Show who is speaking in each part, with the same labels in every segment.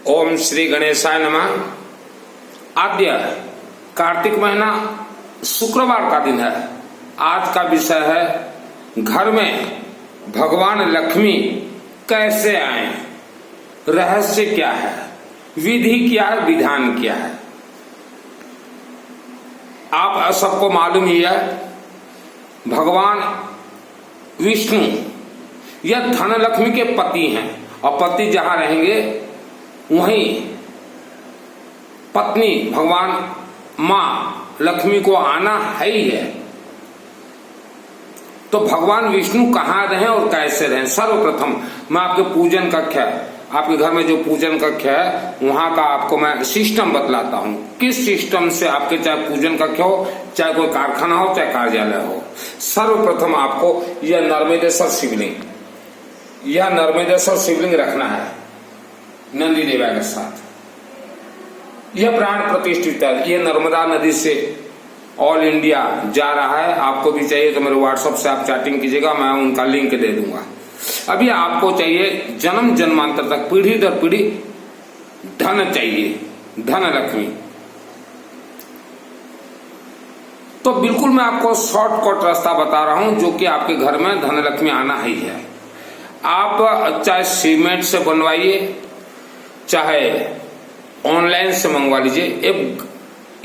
Speaker 1: ओम श्री गणेशाय नमः। आद्य कार्तिक महीना शुक्रवार का दिन है। आज का विषय है घर में भगवान लक्ष्मी कैसे आए, रहस्य क्या है, विधि क्या है, विधान क्या है। आप सबको मालूम ही है भगवान विष्णु यह धन लक्ष्मी के पति हैं और पति जहां रहेंगे वहीं पत्नी भगवान मां लक्ष्मी को आना है ही है। तो भगवान विष्णु कहाँ रहे और कैसे रहे। सर्वप्रथम मैं आपके पूजन कक्षा, आपके घर में जो पूजन कक्षा है वहां का आपको मैं सिस्टम बतलाता हूं। किस सिस्टम से आपके चाहे पूजन कक्षा हो, चाहे कोई कारखाना हो, चाहे कार्यालय हो। सर्वप्रथम आपको यह नर्मदेश्वर शिवलिंग, यह नर्मदेश्वर शिवलिंग रखना है नंदी देवा के साथ। यह प्राण प्रतिष्ठित है। यह नर्मदा नदी से ऑल इंडिया जा रहा है। आपको भी चाहिए तो मेरे व्हाट्सएप से आप चैटिंग कीजिएगा, मैं उनका लिंक दे दूंगा। अभी आपको चाहिए जन्म जन्मांतर तक, पीढ़ी दर पीढ़ी धन चाहिए, धन लक्ष्मी। तो बिल्कुल मैं आपको शॉर्टकट रास्ता बता रहा हूं जो कि आपके घर में धन लक्ष्मी आना ही है। आप चाहे सीमेंट से बनवाइए, चाहे ऑनलाइन से मंगवा लीजिए। एक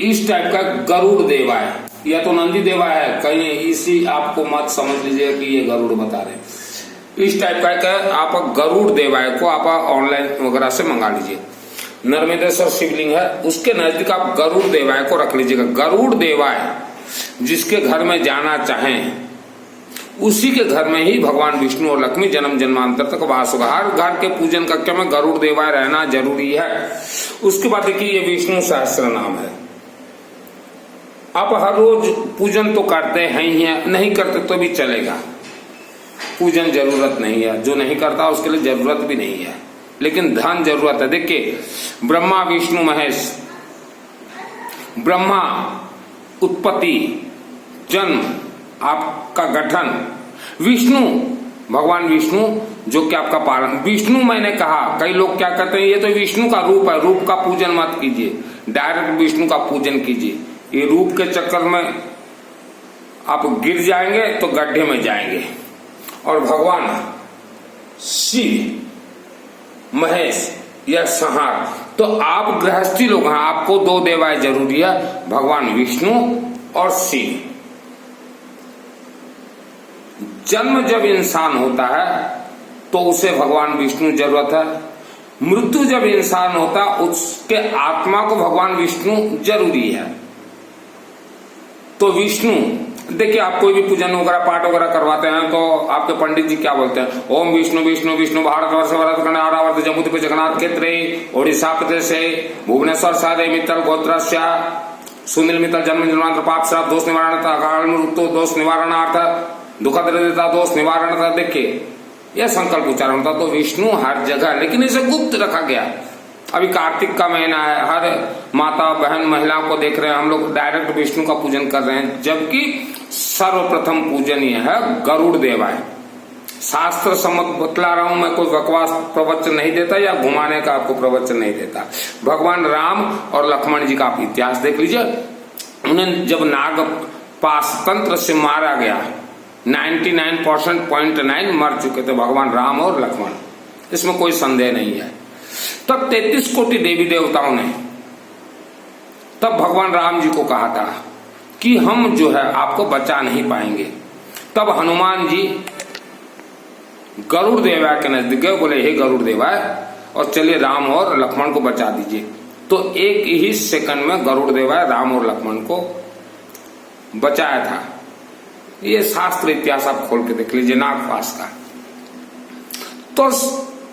Speaker 1: इस टाइप का गरुड़ देवा है, या तो नंदी देवा है कहीं, इसी आपको मत समझ लीजिए कि ये गरुड़ बता रहे। इस टाइप का आप गरुड़ देवा को आप ऑनलाइन वगैरह से मंगा लीजिए। नर्मदेश्वर शिवलिंग है, उसके नजदीक आप गरुड़ देवाय को रख लीजिएगा। गरुड़ देवाय जिसके घर में जाना चाहें उसी के घर में ही भगवान विष्णु और लक्ष्मी जन्म जन्मांतर तक वास होगा। हर घर के पूजन कक्ष में गरुड़ देवाय रहना जरूरी है। उसके बाद देखिए ये विष्णु सहस्त्र नाम है। आप हर रोज पूजन तो करते हैं ही हैं, नहीं करते तो भी चलेगा, पूजन जरूरत नहीं है। जो नहीं करता उसके लिए जरूरत भी नहीं है, लेकिन धन जरूरत है। देखिए ब्रह्मा विष्णु महेश, ब्रह्मा उत्पत्ति जन्म आपका गठन, विष्णु भगवान विष्णु जो कि आपका पालन। विष्णु मैंने कहा, कई लोग क्या करते हैं ये तो विष्णु का रूप है, रूप का पूजन मत कीजिए, डायरेक्ट विष्णु का पूजन कीजिए। ये रूप के चक्कर में आप गिर जाएंगे तो गड्ढे में जाएंगे। और भगवान शिव महेश या संहार, तो आप गृहस्थी लोग हैं, आपको दो देवाएं जरूरी है, भगवान विष्णु और शिव। जन्म जब इंसान होता है तो उसे भगवान विष्णु जरूरत है। मृत्यु जब इंसान होता उसके आत्मा को भगवान विष्णु जरूरी है। तो विष्णु देखिए, आप कोई भी पूजन वगैरह पाठ वगैरह करवाते हैं तो आपके पंडित जी क्या बोलते हैं, ओम विष्णु विष्णु विष्णु भारतवर्ष भरत आरावर्त जम्मू पे जगन्नाथ क्षेत्रे ओडिशा प्रदेश भुवनेश्वर सारे मित्तल गोत्रस्य सुनील मित्तल जन्म जन्मांतर पाप श्राप दोष निवारण अकाल मृत्यु दोष निवारणार्थ दुखद हृदयता दोष निवारण था। देखिए यह संकल्प उच्चारण होता। तो विष्णु हर जगह, लेकिन इसे गुप्त रखा गया। अभी कार्तिक का महीना है, हर माता बहन महिलाओं को देख रहे हैं हम लोग डायरेक्ट विष्णु का पूजन कर रहे हैं, जबकि सर्वप्रथम पूजन यह है गरुड़ देवाय। शास्त्र सम्मत बतला रहा हूं मैं, कोई बकवास प्रवचन नहीं देता या घुमाने का आपको प्रवचन नहीं देता। भगवान राम और लक्ष्मण जी का आप इतिहास देख लीजिए। उन्हें जब नाग पाश तंत्र से मारा गया, 99.9 मर चुके थे भगवान राम और लक्ष्मण, इसमें कोई संदेह नहीं है। तब 33 कोटि देवी देवताओं ने तब भगवान राम जी को कहा था कि हम जो है आपको बचा नहीं पाएंगे। तब हनुमान जी गरुड़ देवा के नजदीक गए, बोले हे गरुड़ देवा, और चलिए राम और लक्ष्मण को बचा दीजिए। तो एक ही सेकंड में गरुड़ देवा राम और लक्ष्मण को बचाया था। ये शास्त्र इतिहास आप खोल के देख लीजिए नागपाश का। तो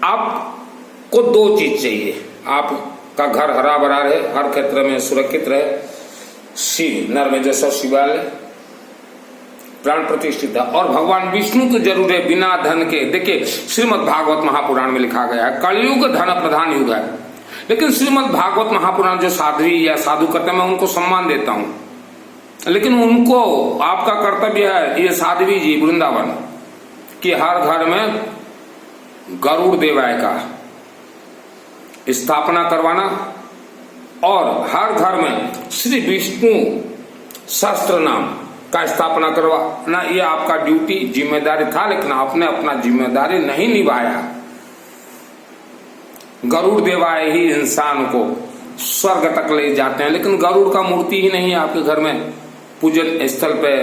Speaker 1: आपको दो चीज चाहिए, आपका घर हरा भरा रहे, हर क्षेत्र में सुरक्षित रहे, शिव नर्मदेश्वर शिवालय प्राण प्रतिष्ठित है, और भगवान विष्णु को जरूर है बिना धन के। देखिए श्रीमद् भागवत महापुराण में लिखा गया है कलयुग धन प्रधान युग है, लेकिन श्रीमद् भागवत महापुराण जो साध्वी या साधु करते हैं मैं उनको सम्मान देता हूं, लेकिन उनको आपका कर्तव्य है, ये साध्वी जी वृंदावन कि हर घर में गरुड़ देवाय का स्थापना करवाना और हर घर में श्री विष्णु सहस्त्र नाम का स्थापना करवाना, ये आपका ड्यूटी जिम्मेदारी था, लेकिन आपने अपना जिम्मेदारी नहीं निभाया। गरुड़ देवाए ही इंसान को स्वर्ग तक ले जाते हैं, लेकिन गरुड़ का मूर्ति ही नहीं है आपके घर में पूजन स्थल पे।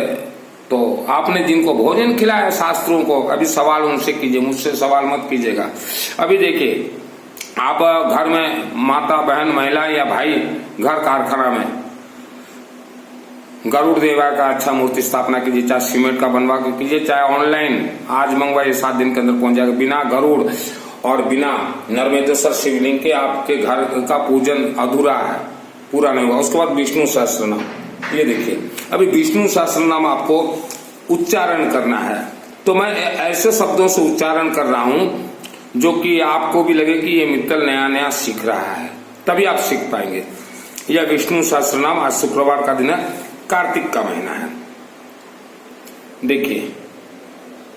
Speaker 1: तो आपने जिनको भोजन खिलाया शास्त्रों को, अभी सवाल उनसे कीजिए, मुझसे सवाल मत कीजिएगा। अभी देखिए, आप घर में माता बहन महिला या भाई घर कारखाना में गरुड़ देवा का अच्छा मूर्ति स्थापना कीजिए, चाहे सीमेंट का बनवा के कीजिए, चाहे ऑनलाइन आज मंगवाइए, 7 दिन के अंदर पहुंच जाएगा। बिना गरुड़ और बिना नर्मदेश्वर शिवलिंग के आपके घर का पूजन अधूरा है, पूरा नहीं हुआ। उसके बाद विष्णु सहस्त्र नाम, ये देखिए, अभी विष्णु सहस्त्र नाम आपको उच्चारण करना है। तो मैं ऐसे शब्दों से उच्चारण कर रहा हूं जो कि आपको भी लगे कि ये मित्तल नया नया सीख रहा है, तभी आप सीख पाएंगे। यह विष्णु सहस्त्र नाम, आज शुक्रवार का दिन है, कार्तिक का महीना है। देखिए,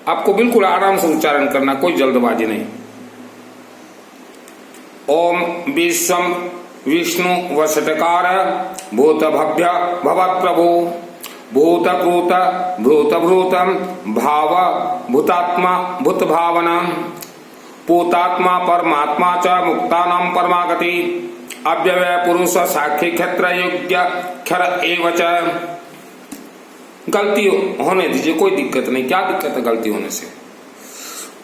Speaker 1: आपको बिल्कुल आराम से उच्चारण करना, कोई जल्दबाजी नहीं। ओम विश्वम विष्णु वसटकार भूत भव्य भवत प्रभु भूत कृत भूत भूतम भाव भूतात्मा भूत भावना पूतात्मा परमात्मा च मुक्तानां परमागति अव्यय पुरुष साक्षी क्षेत्र योग्य क्षर एव च। गलती होने दीजिए, कोई दिक्कत नहीं। क्या दिक्कत है गलती होने से?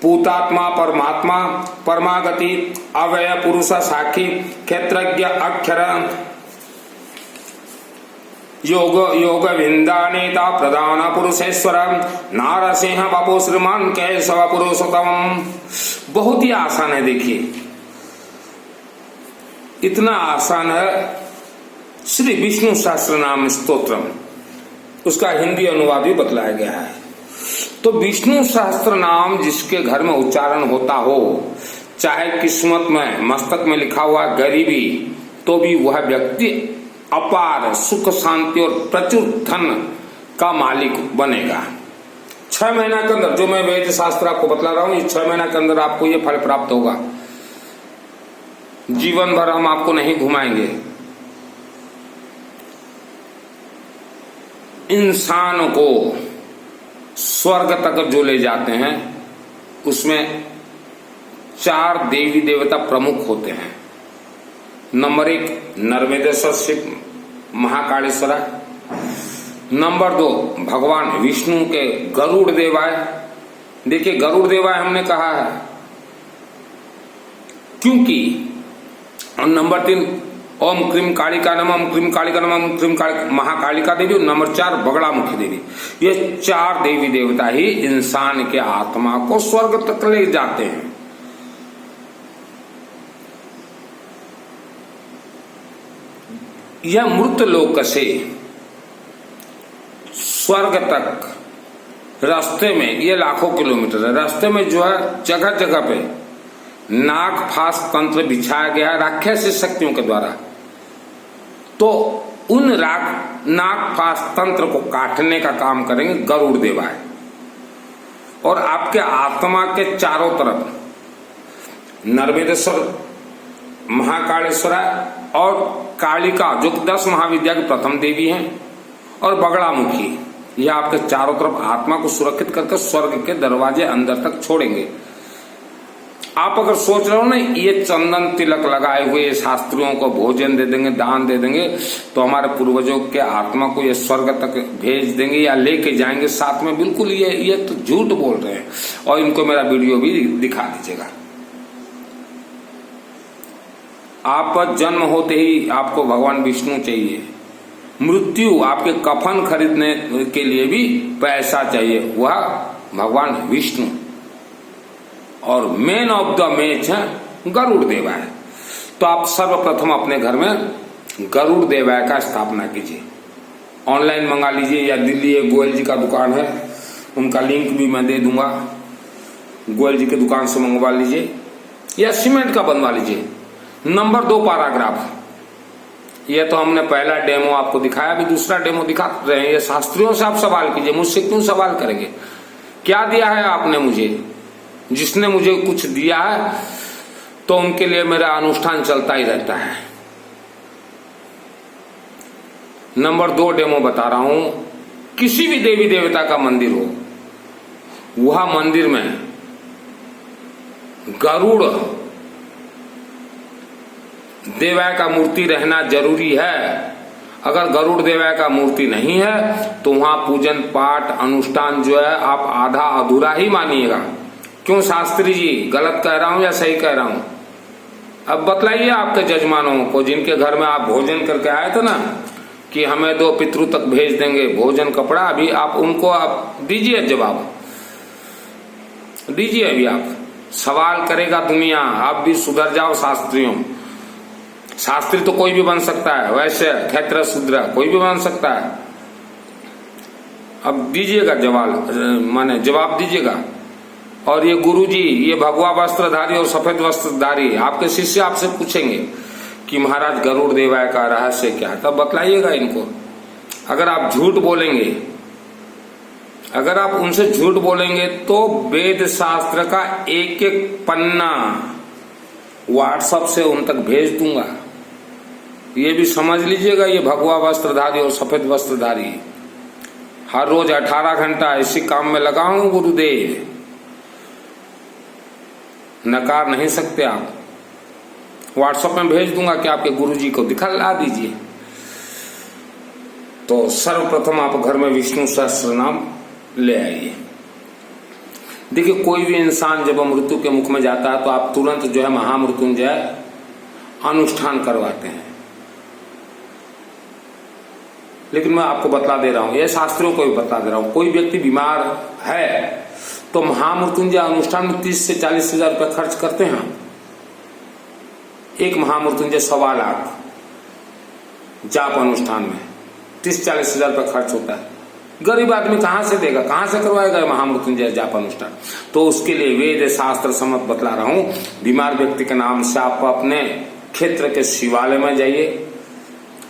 Speaker 1: पूतात्मा परमात्मा परमागति अव्यय पुरुष साक्षी क्षेत्रज्ञ अक्षर योग योग विंदा नेता प्रधान पुरुषेश्वर नारसिंह बाबू श्रीमान केशव पुरुषोत्तम। बहुत ही आसान है। देखिए, इतना आसान है श्री विष्णु सहस्त्र नाम स्तोत्रम, उसका हिंदी अनुवाद भी बतलाया गया है। तो विष्णु सहस्त्र नाम जिसके घर में उच्चारण होता हो, चाहे किस्मत में मस्तक में लिखा हुआ गरीबी, तो भी वह व्यक्ति अपार सुख शांति और प्रचुर धन का मालिक बनेगा। 6 महीना के अंदर, जो मैं वेद शास्त्र आपको बतला रहा हूं, 6 महीना के अंदर आपको ये फल प्राप्त होगा। जीवन भर हम आपको नहीं घुमाएंगे। इंसान को स्वर्ग तक जो ले जाते हैं, उसमें 4 देवी देवता प्रमुख होते हैं। नंबर 1 नर्मदेश्वर शिव महाकालेश्वर। नंबर 2 भगवान विष्णु के गरुड़ देवाय। देखिए, गरुड़ देवाय हमने कहा है क्योंकि। और नंबर 3 ओम क्रीम कालिका नमः, ओम क्रीम कालिका नमः, ओम क्रीम महाकालिका देवी। नंबर 4 बगड़ामुखी देवी। ये 4 देवी देवता ही इंसान के आत्मा को स्वर्ग तक ले जाते हैं। यह मृत लोक से स्वर्ग तक रास्ते में, ये लाखों किलोमीटर है, रास्ते में जो है जगह जगह पे नाग फास तंत्र बिछाया गया है राक्षसी शक्तियों के द्वारा। तो उन नाग फास तंत्र को काटने का काम करेंगे गरुड़ देवाय। और आपके आत्मा के चारों तरफ नर्मदेश्वर महाकालेश्वर और कालिका, जो 10 महाविद्या की प्रथम देवी हैं, और बगड़ामुखी, यह आपके चारों तरफ आत्मा को सुरक्षित करके स्वर्ग के दरवाजे अंदर तक छोड़ेंगे। आप अगर सोच रहे हो ना, ये चंदन तिलक लगाए हुए शास्त्रियों को भोजन दे देंगे, दान दे देंगे, तो हमारे पूर्वजों के आत्मा को ये स्वर्ग तक भेज देंगे या लेके जाएंगे साथ में, बिल्कुल ये तो झूठ बोल रहे हैं। और इनको मेरा वीडियो भी दिखा दीजिएगा। आप जन्म होते ही आपको भगवान विष्णु चाहिए। मृत्यु, आपके कफन खरीदने के लिए भी पैसा चाहिए, वह भगवान विष्णु। और मेन ऑफ द मैच है गरुड़ देवाय। तो आप सर्वप्रथम अपने घर में गरुड़ देवाय का स्थापना कीजिए। ऑनलाइन मंगा लीजिए, या दिल्ली एक गोयल जी का दुकान है, उनका लिंक भी मैं दे दूंगा, गोयल जी की दुकान से मंगवा लीजिए, या सीमेंट का बनवा लीजिए। नंबर 2 पैराग्राफ, ये तो हमने पहला डेमो आपको दिखाया, अभी दूसरा डेमो दिखा रहे हैं। ये शास्त्रियों से आप सवाल कीजिए, मुझसे क्यों सवाल करेंगे? क्या दिया है आपने मुझे? जिसने मुझे कुछ दिया है तो उनके लिए मेरा अनुष्ठान चलता ही रहता है। नंबर 2 डेमो बता रहा हूं, किसी भी देवी देवता का मंदिर हो, वह मंदिर में गरुड़ देवाय का मूर्ति रहना जरूरी है। अगर गरुड़ देवाय का मूर्ति नहीं है तो वहां पूजन पाठ अनुष्ठान जो है आप आधा अधूरा ही मानिएगा। क्यों शास्त्री जी, गलत कह रहा हूं या सही कह रहा हूं? अब बतलाइए आपके जजमानों को, जिनके घर में आप भोजन करके आए थे ना कि हमें 2 पितृ तक भेज देंगे भोजन कपड़ा, अभी आप उनको आप दीजिए जवाब, दीजिए। अभी आप सवाल करेगा दुनिया, आप भी सुधर जाओ शास्त्रियों। शास्त्री तो कोई भी बन सकता है, वैसे क्षेत्र शूद्र कोई भी बन सकता है। अब दीजिएगा जवाब, माने जवाब दीजिएगा। और ये गुरुजी, ये भगवा वस्त्रधारी और सफेद वस्त्रधारी आपके शिष्य आपसे पूछेंगे कि महाराज गरुड़ देवाय का रहस्य क्या, तब बतलाइएगा इनको। अगर आप झूठ बोलेंगे, अगर आप उनसे झूठ बोलेंगे तो वेद शास्त्र का एक एक पन्ना व्हाट्सएप से उन तक भेज दूंगा। ये भी समझ लीजिएगा, ये भगवा वस्त्रधारी और सफेद वस्त्रधारी हर रोज 18 घंटा इसी काम में लगा हूं गुरुदेव, नकार नहीं सकते आप। व्हाट्सएप में भेज दूंगा कि आपके गुरुजी को दिखला दीजिए। तो सर्वप्रथम आप घर में विष्णु सहस्त्र नाम ले आइए। देखिए, कोई भी इंसान जब मृत्यु के मुख में जाता है तो आप तुरंत जो है महामृत्युंजय अनुष्ठान करवाते हैं। लेकिन मैं आपको बतला दे रहा हूं, यह शास्त्रियों को भी बता दे रहा हूं, कोई व्यक्ति बीमार है तो महामृत्युंजय अनुष्ठान में 30 से 40 हजार रुपये खर्च करते हैं। एक महामृत्युंजय 1.25 लाख जाप अनुष्ठान में 30-40 हजार रुपये खर्च होता है। गरीब आदमी कहां से देगा, कहां से करवाएगा महामृत्युंजय जाप अनुष्ठान? तो उसके लिए वेद शास्त्र सम्मत बतला रहा हूं। बीमार व्यक्ति के नाम से आप अपने क्षेत्र के शिवालय में जाइए,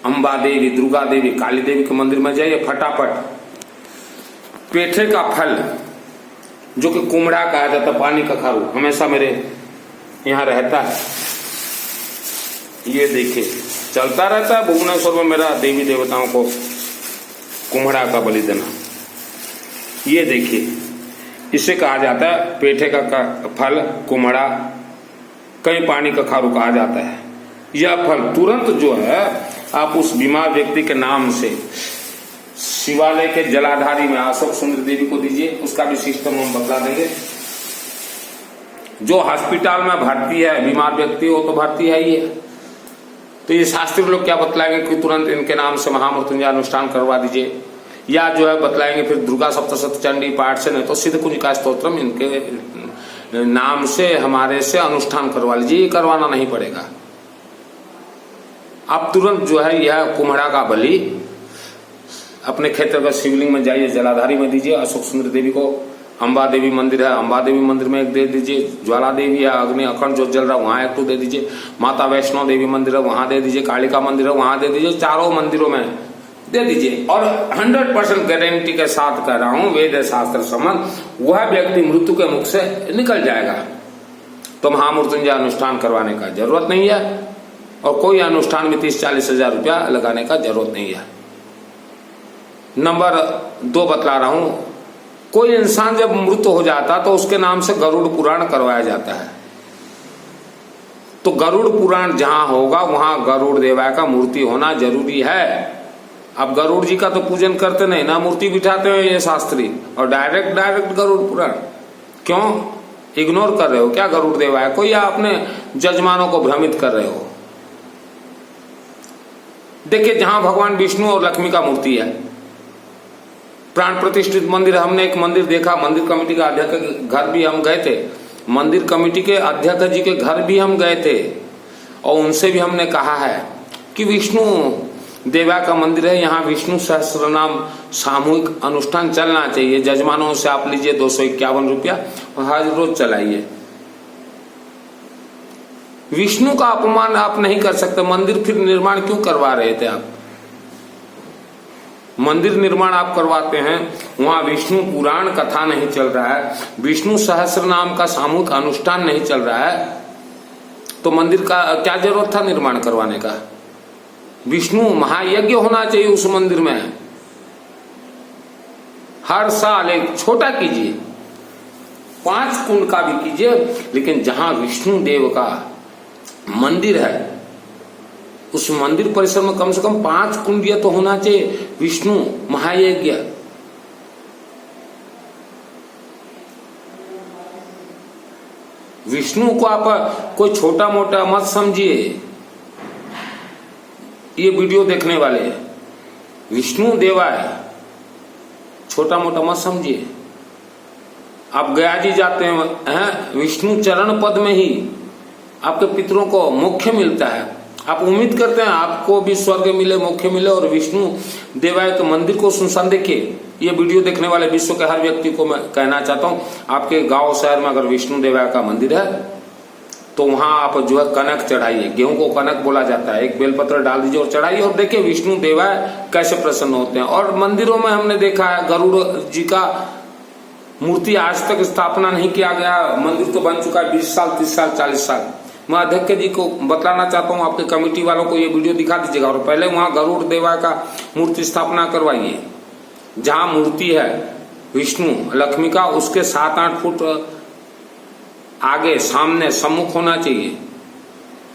Speaker 1: अंबा देवी, दुर्गा देवी, काली देवी के मंदिर में जाइए, फटाफट पेठे का फल जो कि कुमड़ा कहा जाता है, पानी का खारू, हमेशा मेरे यहाँ रहता है। ये देखिए चलता रहता है भुवनेश्वर में मेरा देवी देवताओं को कुम्हड़ा का बलि देना। ये देखिए, इसे कहा जाता है पेठे का फल, कुम्हड़ा, कहीं पानी का खारू कहा जाता है। यह फल तुरंत जो है आप उस बीमार व्यक्ति के नाम से शिवालय के जलाधारी में अशोक सुंदर देवी को दीजिए। उसका भी सिस्टम हम बता देंगे। जो हॉस्पिटल में भर्ती है बीमार व्यक्ति, वो तो भर्ती है ही है, तो ये शास्त्री लोग क्या बतलाएंगे कि तुरंत इनके नाम से महामृत्युंजय अनुष्ठान करवा दीजिए, या जो है बतलाएंगे फिर दुर्गा सप्तशती चंडी पाठ से, नहीं तो सिद्ध कुंजिका स्तोत्रम इनके नाम से हमारे से अनुष्ठान करवा लीजिए। ये करवाना नहीं पड़ेगा। आप तुरंत जो है यह कुम्हड़ा का बलि अपने क्षेत्र का शिवलिंग में जाइए, जलाधारी में दीजिए। अशोक सुंदर देवी को, अंबा देवी मंदिर है, अंबा देवी मंदिर में एक दे दीजिए। ज्वाला देवी है, अग्नि अखंड जो जल रहा है वहां एक तो दे दीजिए। माता वैष्णो देवी मंदिर है वहां दे दीजिए। कालिका मंदिर है वहां दे दीजिए। चारों मंदिरों में दे दीजिए। और 100% गारंटी के साथ कह रहा हूं, वेद शास्त्र सम्मत, वह व्यक्ति मृत्यु के मुख से निकल जाएगा। तो महामृत्युंजय अनुष्ठान करवाने का जरूरत नहीं है, और कोई अनुष्ठान में 30-40 हजार रुपया लगाने का जरूरत नहीं है। नंबर 2 बतला रहा हूं, कोई इंसान जब मृत हो जाता तो उसके नाम से गरुड़ पुराण करवाया जाता है। तो गरुड़ पुराण जहां होगा वहां गरुड़ देवाय का मूर्ति होना जरूरी है। अब गरुड़ जी का तो पूजन करते नहीं ना, मूर्ति बिठाते हैं ये शास्त्री, और डायरेक्ट गरुड़ पुराण क्यों इग्नोर कर रहे हो क्या गरुड़ देवाय को, या अपने जजमानों को भ्रमित कर रहे हो? देखिए, जहां भगवान विष्णु और लक्ष्मी का मूर्ति है, प्राण प्रतिष्ठित मंदिर, हमने एक मंदिर देखा, मंदिर कमेटी का अध्यक्ष के घर भी हम गए थे, मंदिर कमेटी के अध्यक्ष जी के घर भी हम गए थे, और उनसे भी हमने कहा है कि विष्णु देवा का मंदिर है, यहाँ विष्णु सहस्त्र नाम सामूहिक अनुष्ठान चलना चाहिए। जजमानों से आप लीजिए 251 रुपया और हर रोज चलाइए। विष्णु का अपमान आप नहीं कर सकते। मंदिर फिर निर्माण क्यों करवा रहे थे आप? मंदिर निर्माण आप करवाते हैं, वहां विष्णु पुराण कथा नहीं चल रहा है, विष्णु सहस्त्र नाम का सामूहिक अनुष्ठान नहीं चल रहा है, तो मंदिर का क्या जरूरत था निर्माण करवाने का? विष्णु महायज्ञ होना चाहिए उस मंदिर में। हर साल एक छोटा कीजिए, 5 कुंड का भी कीजिए, लेकिन जहां विष्णु देव का मंदिर है उस मंदिर परिसर में कम से कम 5 कुंड तो होना चाहिए। विष्णु महायज्ञ, विष्णु को आप कोई छोटा मोटा मत समझिए। ये वीडियो देखने वाले विष्णु देवा है, छोटा मोटा मत समझिए। आप गया जी जाते हैं, विष्णु चरण पद में ही आपके पितरों को मोक्ष मिलता है। आप उम्मीद करते हैं आपको भी स्वर्ग मिले, मोक्ष मिले, और विष्णु देवाय के मंदिर को सुनसान देखिए। ये वीडियो देखने वाले विश्व के हर व्यक्ति को मैं कहना चाहता हूं, आपके गांव शहर में अगर विष्णु देवाय का मंदिर है तो वहां आप जो है कनक चढ़ाइए। गेहूं को कनक बोला जाता है, एक बेलपत्र डाल दीजिए और चढ़ाइए, और देखिए विष्णु देवाय कैसे प्रसन्न होते हैं। और मंदिरों में हमने देखा है गरुड़ जी का मूर्ति आज तक स्थापना नहीं किया गया। मंदिर तो बन चुका है 20 साल, 30 साल, 40 साल। मैं अध्यक्ष जी को बतलाना चाहता हूँ, आपके कमेटी वालों को ये वीडियो दिखा दीजिएगा और पहले वहां गरुड़ देवा का मूर्ति स्थापना करवाइए। जहां मूर्ति है विष्णु लक्ष्मी का, उसके 7-8 फुट आगे सामने सम्मुख होना चाहिए,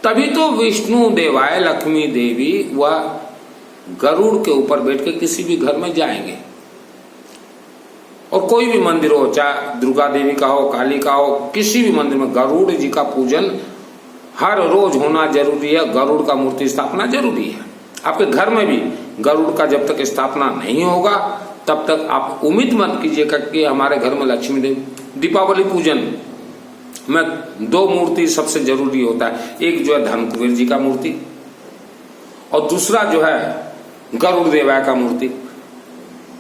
Speaker 1: तभी तो विष्णु देवाय लक्ष्मी देवी वह गरुड़ के ऊपर बैठ के किसी भी घर में जाएंगे। और कोई भी मंदिर हो, चाहे दुर्गा देवी का हो, काली का हो, किसी भी मंदिर में गरुड़ जी का पूजन हर रोज होना जरूरी है। गरुड़ का मूर्ति स्थापना जरूरी है। आपके घर में भी गरुड़ का जब तक स्थापना नहीं होगा तब तक आप उम्मीद मत कीजिएगा कि हमारे घर में लक्ष्मी देवी। दीपावली पूजन में 2 मूर्ति सबसे जरूरी होता है, एक जो है धनकुबेर जी का मूर्ति और दूसरा जो है गरुड़ देवा का मूर्ति।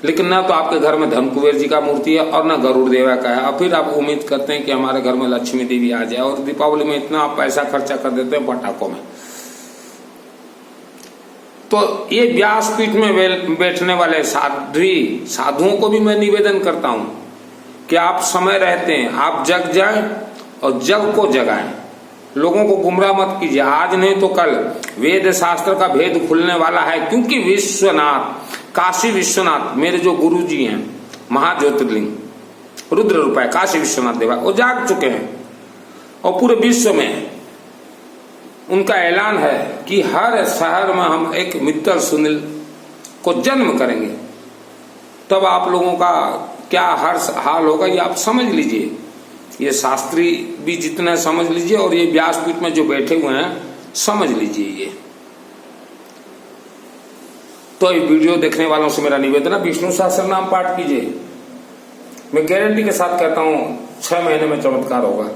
Speaker 1: लेकिन ना तो आपके घर में धनकुबेर जी का मूर्ति है और ना गरुड़ देवा का है, और फिर आप उम्मीद करते हैं कि हमारे घर में लक्ष्मी देवी आ जाए, और दीपावली में इतना आप पैसा खर्चा कर देते हैं पटाखों में। तो ये व्यासपीठ में बैठने वाले साधुओं को भी मैं निवेदन करता हूं कि आप समय रहते हैं आप जग जाएं और जग को जगाएं। लोगों को गुमराह मत कीजिए, आज नहीं तो कल वेद शास्त्र का भेद खुलने वाला है। क्योंकि विश्वनाथ, काशी विश्वनाथ मेरे जो गुरु जी हैं, महाज्योतिर्लिंग रुद्र रूप है काशी विश्वनाथ देवा, वो जाग चुके हैं और पूरे विश्व में उनका ऐलान है कि हर शहर में हम एक मित्तल सुनील को जन्म करेंगे। तब आप लोगों का क्या हर हाल होगा ये आप समझ लीजिए। ये शास्त्री भी जितना समझ लीजिए और ये व्यासपीठ में जो बैठे हुए हैं समझ लीजिए ये। तो ये वीडियो देखने वालों से मेरा निवेदन है, विष्णु सहस्त्रनाम पाठ कीजिए। मैं गारंटी के साथ कहता हूं 6 महीने में चमत्कार होगा।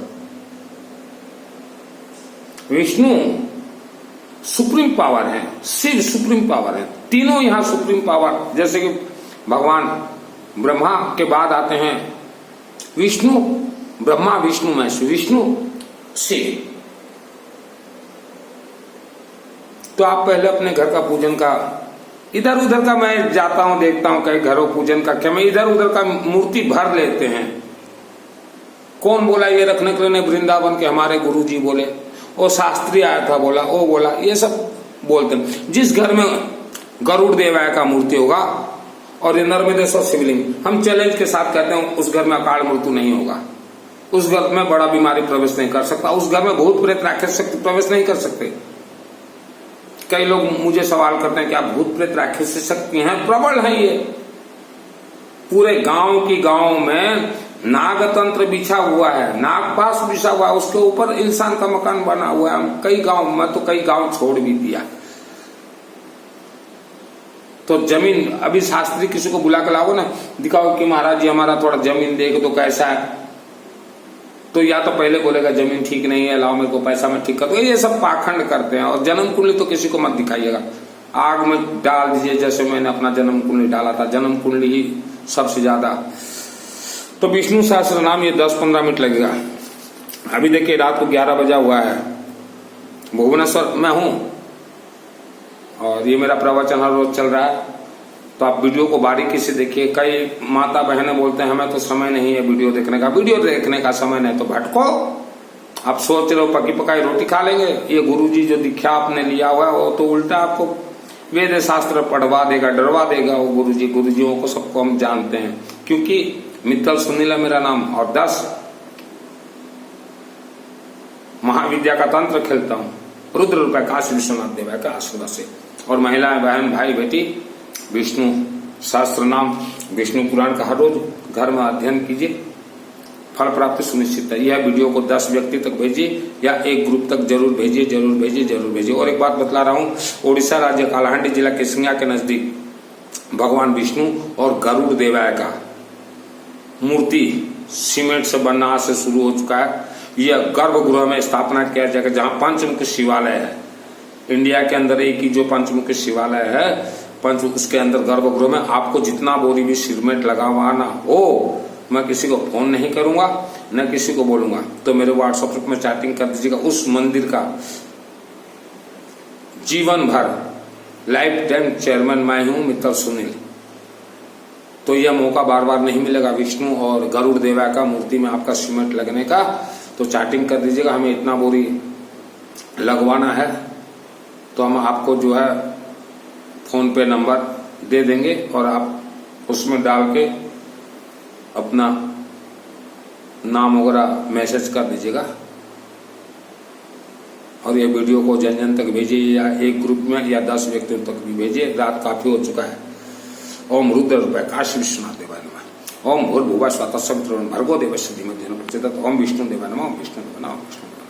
Speaker 1: विष्णु सुप्रीम पावर है, शिव सुप्रीम पावर है, तीनों यहां सुप्रीम पावर। जैसे कि भगवान ब्रह्मा के बाद आते हैं विष्णु, ब्रह्मा विष्णु महेश, विष्णु शिव। तो आप पहले अपने घर का पूजन का, इधर उधर का मैं जाता हूं देखता हूं कई घरों पूजन का क्या, मैं इधर उधर का मूर्ति भर लेते हैं। कौन बोला ये रखने के लिए? वृंदावन के हमारे गुरु जी बोले, वो शास्त्री आया था बोला, वो बोला, ये सब बोलते हैं। जिस घर में गरुड़ देवाय का मूर्ति होगा और ये नर्मदेश्वर शिवलिंग, हम चैलेंज के साथ कहते हैं उस घर में अकाल मृत्यु नहीं होगा, उस घर में बड़ा बीमारी प्रवेश नहीं कर सकता, उस घर में भूत प्रेत राक्षस शक्ति प्रवेश नहीं कर सकते। कई लोग मुझे सवाल करते हैं कि आप भूत प्रेत राक्षस शक्ति हैं, प्रबल है ये। पूरे गांव में नाग तंत्र बिछा हुआ है, नाग पास बिछा हुआ है, उसके ऊपर इंसान का मकान बना हुआ है। कई गांव में तो कई गांव छोड़ भी दिया। तो जमीन, अभी शास्त्री किसी को बुला कर लाओ ना, दिखाओ कि महाराज जी हमारा थोड़ा जमीन देख तो कैसा है, तो या तो पहले बोलेगा जमीन ठीक नहीं है, लाओ मेरे को पैसा में ठीक कर दो। ये सब पाखंड करते हैं। और जन्म कुंडली तो किसी को मत दिखाइएगा, आग में डाल दीजिए। जैसे मैंने अपना जन्म कुंडली डाला था, जन्म कुंडली ही सबसे ज्यादा। तो विष्णु सहस्त्र नाम ये 10-15 मिनट लगेगा। अभी देखिए रात को 11 बजा हुआ है, भुवनेश्वर में हूं और ये मेरा प्रवचन हर रोज चल रहा है। तो आप वीडियो को बारीकी से देखिए। कई माता बहनें बोलते हैं हमें तो समय नहीं है वीडियो देखने का। वीडियो देखने का समय नहीं तो भटको आप सोच रहे हो पकी पकाई रोटी खा लेंगे, ये गुरुजी जो दीक्षा आपने लिया हुआ है वो तो उल्टा आपको वेद शास्त्र पढ़वा देगा, डरवा देगा वो गुरुजी। गुरुजियों को सबको हम जानते हैं, क्योंकि मित्तल सुनील है मेरा नाम और 10 महाविद्या का तंत्र खेलता हूँ। रुद्र रूपये काशी विश्वनाथ देव का आशीर्वाद से। और महिलाएं, बहन, भाई, बेटी, विष्णु शास्त्र नाम विष्णु पुराण का हर रोज घर में अध्ययन कीजिए, फल प्राप्ति सुनिश्चित है। यह वीडियो को 10 व्यक्ति तक भेजिए या एक ग्रुप तक जरूर भेजिए, जरूर भेजिए, जरूर भेजिए। और एक बात बतला रहा हूँ, उड़ीसा राज्य कालाहांडी जिला केसरिया के नजदीक भगवान विष्णु और गरुड़ देवाय का मूर्ति सीमेंट से बनना आज से शुरू हो चुका है। यह गर्भगृह में स्थापना किया जाएगा, जहाँ पंचमुखी शिवालय है। इंडिया के अंदर एक ही जो पंचमुखी शिवालय है, उसके अंदर गर्भगृह में आपको जितना बोरी भी सीमेंट लगावाना हो, मैं किसी को फोन नहीं करूंगा, न किसी को बोलूंगा, तो मेरे व्हाट्सएप में चैटिंग कर दीजिएगा। उस मंदिर का जीवन भर लाइफ टाइम चेयरमैन मैं हूं, मित्तल सुनील। तो यह मौका बार बार नहीं मिलेगा विष्णु और गरुड़ देवा का मूर्ति में आपका सीमेंट लगने का। तो चैटिंग कर दीजिएगा, हमें इतना बोरी लगवाना है, तो हम आपको जो है फोन पे नंबर दे देंगे और आप उसमें डाल के अपना नाम वगैरह मैसेज कर दीजिएगा। और ये वीडियो को जन जन तक भेजिए, या एक ग्रुप में या 10 व्यक्तियों तक भी भेजिए। रात काफी हो चुका है। ओम रुद्र रूपये काशी विश्वनाथ देवाय नमः। ओम भूर्भुवः स्वतः सवितुर्वरेण्यं भर्गो देवस्य धीमहि धियो यो न प्रचोदयात्। ओम विष्णु देवाय नमः। ओम विष्णु देवाय नमः। ओम विष्णु।